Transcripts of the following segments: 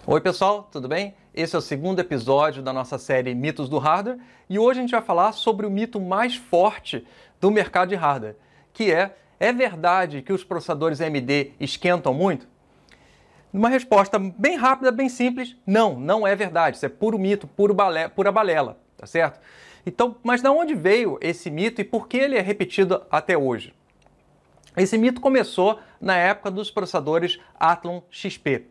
Oi pessoal, tudo bem? Esse é o segundo episódio da nossa série Mitos do Hardware e hoje a gente vai falar sobre o mito mais forte do mercado de hardware, que é verdade que os processadores AMD esquentam muito? Uma resposta bem rápida, bem simples, não é verdade, isso é puro mito, pura balela, tá certo? Então, mas de onde veio esse mito e por que ele é repetido até hoje? Esse mito começou na época dos processadores Athlon XP.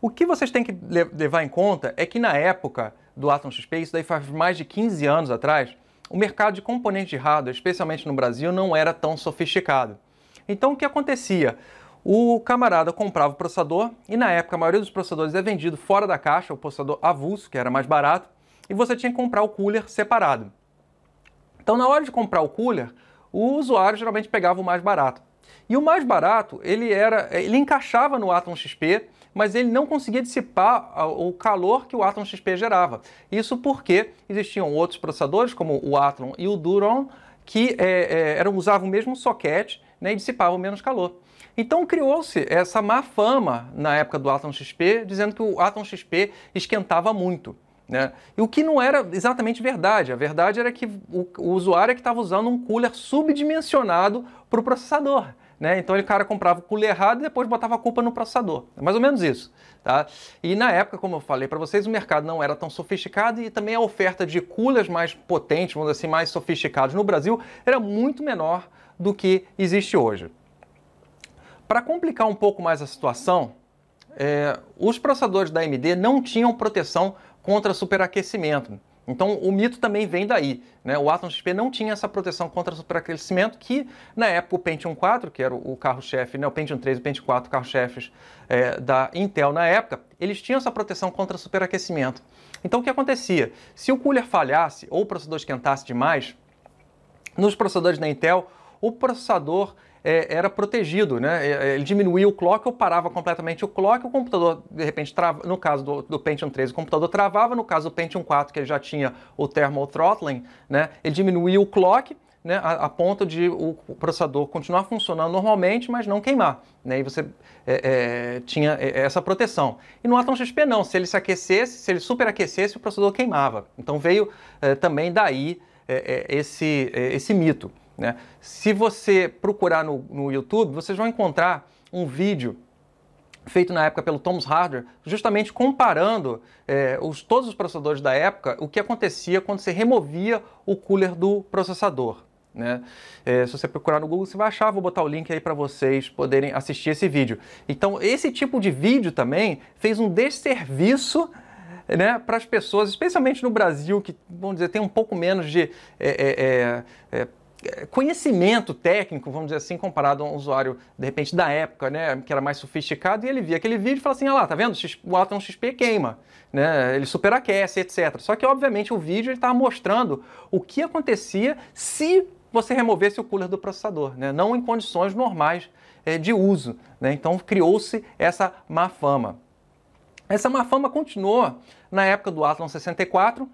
O que vocês têm que levar em conta é que na época do Athlon XP, isso daí faz mais de 15 anos atrás, o mercado de componentes de hardware, especialmente no Brasil, não era tão sofisticado. Então o que acontecia? O camarada comprava o processador e na época a maioria dos processadores é vendido fora da caixa, o processador avulso, que era mais barato, e você tinha que comprar o cooler separado. Então na hora de comprar o cooler, o usuário geralmente pegava o mais barato. E o mais barato, ele encaixava no Athlon XP, mas ele não conseguia dissipar o calor que o Athlon XP gerava. Isso porque existiam outros processadores, como o Athlon e o Duron, que usavam o mesmo socket, né, e dissipavam menos calor. Então criou-se essa má fama na época do Athlon XP, dizendo que o Athlon XP esquentava muito, né? E o que não era exatamente verdade. A verdade era que o usuário é que estava usando um cooler subdimensionado para o processador. Né? Então o cara comprava o cooler errado e depois botava a culpa no processador. É mais ou menos isso. Tá? E na época, como eu falei para vocês, o mercado não era tão sofisticado e também a oferta de coolers mais potentes, vamos dizer assim, mais sofisticados no Brasil, era muito menor do que existe hoje. Para complicar um pouco mais a situação, os processadores da AMD não tinham proteção contra superaquecimento. Então o mito também vem daí, né? O Athlon XP não tinha essa proteção contra superaquecimento que na época o Pentium 4, que era o carro-chefe, né? O Pentium 3 e o Pentium 4, carro-chefes da Intel na época, eles tinham essa proteção contra superaquecimento. Então o que acontecia? Se o cooler falhasse ou o processador esquentasse demais, nos processadores da Intel, o processador era protegido, né? Ele diminuía o clock ou parava completamente o clock, o computador, de repente, no caso do Pentium 3, o computador travava, no caso do Pentium 4, que ele já tinha o thermal throttling, né? Ele diminuía o clock, né? a ponto de o processador continuar funcionando normalmente, mas não queimar, né? E você tinha essa proteção. E no Athlon XP não, se ele se aquecesse, se ele superaquecesse, o processador queimava. Então veio também daí esse mito. Né? Se você procurar no YouTube, vocês vão encontrar um vídeo feito na época pelo Tom's Hardware, justamente comparando todos os processadores da época, o que acontecia quando você removia o cooler do processador. Né? Se você procurar no Google, você vai achar, vou botar o link aí para vocês poderem assistir esse vídeo. Então, esse tipo de vídeo também fez um desserviço, né, para as pessoas, especialmente no Brasil, que, vamos dizer, tem um pouco menos de conhecimento técnico, vamos dizer assim, comparado a um usuário, de repente, da época, né, que era mais sofisticado, e ele via aquele vídeo e falava assim, ah lá, tá vendo? O Athlon XP queima, né, ele superaquece, etc. Só que, obviamente, o vídeo estava mostrando o que acontecia se você removesse o cooler do processador, né, não em condições normais de uso. Né, então, criou-se essa má fama. Essa má fama continuou na época do Athlon 64,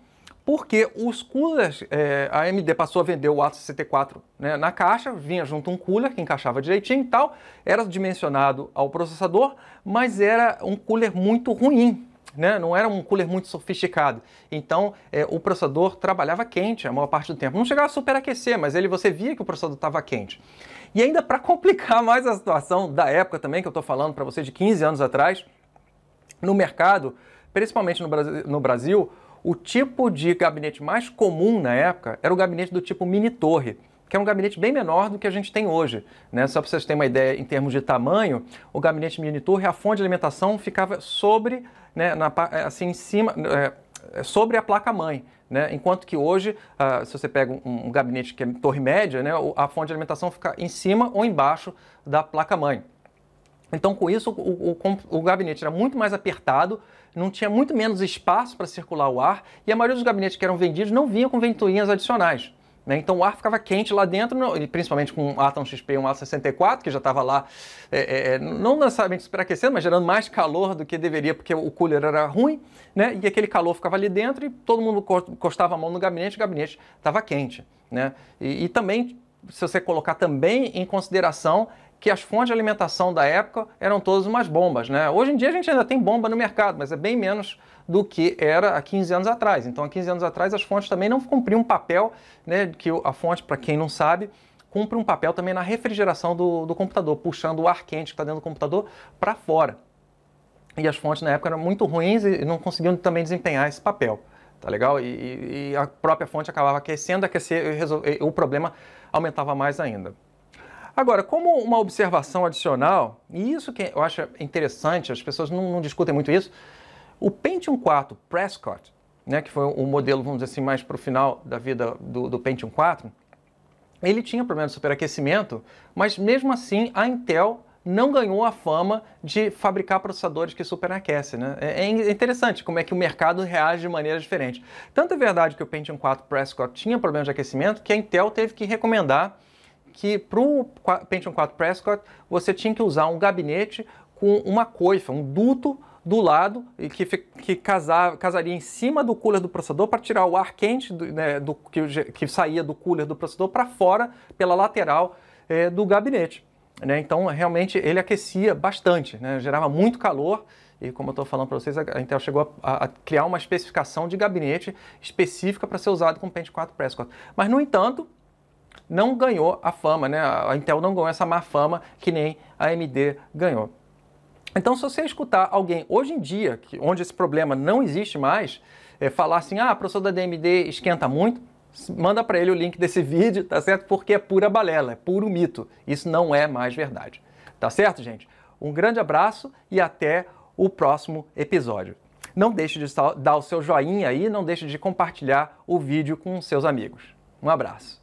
porque os coolers, a AMD passou a vender o Athlon 64, né, na caixa, vinha junto um cooler que encaixava direitinho e tal, era dimensionado ao processador, mas era um cooler muito ruim, né, não era um cooler muito sofisticado. Então o processador trabalhava quente a maior parte do tempo. Não chegava a superaquecer, mas você via que o processador estava quente. E ainda para complicar mais a situação da época também, que eu estou falando para vocês de 15 anos atrás, no mercado, principalmente no Brasil, o tipo de gabinete mais comum na época era o gabinete do tipo mini-torre, que é um gabinete bem menor do que a gente tem hoje. Né? Só para vocês terem uma ideia em termos de tamanho, o gabinete mini-torre, a fonte de alimentação ficava sobre, né, assim, em cima, sobre a placa-mãe. Né? Enquanto que hoje, se você pega um gabinete que é torre média, né, a fonte de alimentação fica em cima ou embaixo da placa-mãe. Então, com isso, o gabinete era muito mais apertado, não tinha muito menos espaço para circular o ar, e a maioria dos gabinetes que eram vendidos não vinham com ventoinhas adicionais. Né? Então o ar ficava quente lá dentro, principalmente com o Athlon XP e um Athlon 64, que já estava lá, não necessariamente superaquecendo, mas gerando mais calor do que deveria, porque o cooler era ruim, né? E aquele calor ficava ali dentro e todo mundo encostava a mão no gabinete, o gabinete estava quente. Né? E também, se você colocar também em consideração que as fontes de alimentação da época eram todas umas bombas, né? Hoje em dia a gente ainda tem bomba no mercado, mas é bem menos do que era há 15 anos atrás. Então, há 15 anos atrás, as fontes também não cumpriam um papel, né? Que a fonte, para quem não sabe, cumpre um papel também na refrigeração do computador, puxando o ar quente que está dentro do computador para fora. E as fontes na época eram muito ruins e não conseguiam também desempenhar esse papel, tá legal? E a própria fonte acabava aquecer, e o problema aumentava mais ainda. Agora, como uma observação adicional, e isso que eu acho interessante, as pessoas não discutem muito isso, o Pentium 4 Prescott, né, que foi o modelo, vamos dizer assim, mais para o final da vida do Pentium 4, ele tinha problema de superaquecimento, mas mesmo assim a Intel não ganhou a fama de fabricar processadores que superaquecem, né? É interessante como é que o mercado reage de maneira diferente. Tanto é verdade que o Pentium 4 Prescott tinha problema de aquecimento que a Intel teve que recomendar que para o Pentium 4 Prescott você tinha que usar um gabinete com uma coifa, um duto do lado que casaria em cima do cooler do processador para tirar o ar quente que saía do cooler do processador para fora pela lateral do gabinete, né? Então realmente ele aquecia bastante, né? Gerava muito calor. E como eu estou falando para vocês, a Intel chegou a criar uma especificação de gabinete específica para ser usado com o Pentium 4 Prescott. Mas, no entanto, não ganhou a fama, né? A Intel não ganhou essa má fama que nem a AMD ganhou. Então, se você escutar alguém hoje em dia, onde esse problema não existe mais, falar assim, o processador da AMD esquenta muito, manda para ele o link desse vídeo, tá certo? Porque é pura balela, é puro mito. Isso não é mais verdade. Tá certo, gente? Um grande abraço e até o próximo episódio. Não deixe de dar o seu joinha aí, não deixe de compartilhar o vídeo com seus amigos. Um abraço.